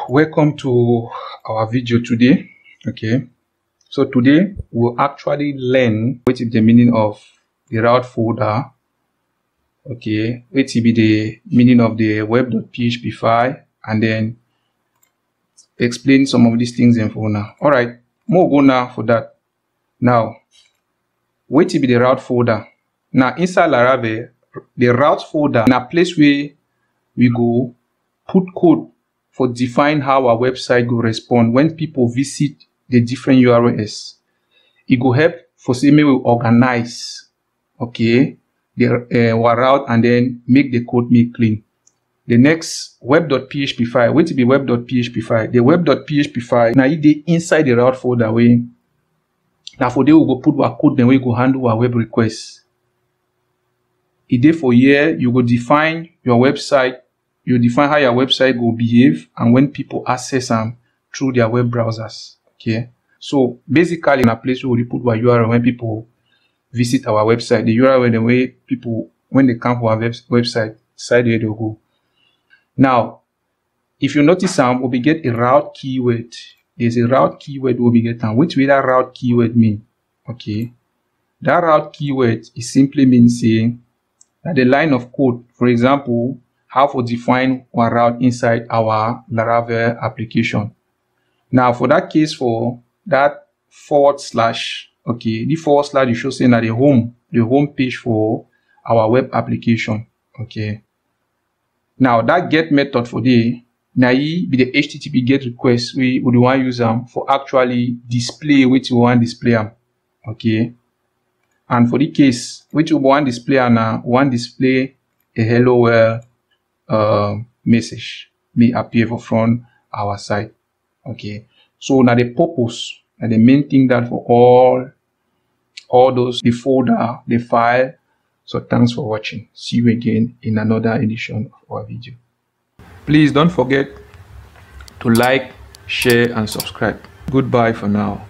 Welcome to our video today. Okay, so today we'll actually learn what is the meaning of the route folder. Okay, what will be the meaning of the web.php file, and then explain some of these things in full now. All right, more go now for that. Now, what will be the route folder? Now inside Laravel, the route folder is a place where we go put code for define how our website will respond when people visit the different URLs. It will help for say we organize, okay, the our route and then make the code make clean. The next web.php file, what will be web.php file? The web.php file now it inside the route folder way. Now for there we go put our code then we go handle our web requests. It there for here you go define your website. You define how your website will behave and when people access them through their web browsers. Okay, so basically in a place where we put our URL when people visit our website, the URL the way people when they come to our website side where they go. Now, if you notice we get a route keyword. There's a route keyword we get and which way that route keyword mean? Okay, that route keyword is simply means saying that the line of code, for example, how to define one route inside our Laravel application. Now for that case, for that /, okay, the / you should say that the home page for our web application. Okay. Now that get method for the now be the HTTP get request we would want to use them for actually display which we want display them. Okay. And for the case which we want display now want display a hello world message may appear for front our site. Okay, so now the purpose and the main thing that for all those the folder, the file. So thanks for watching. See you again in another edition of our video. Please don't forget to like, share and subscribe. Goodbye for now.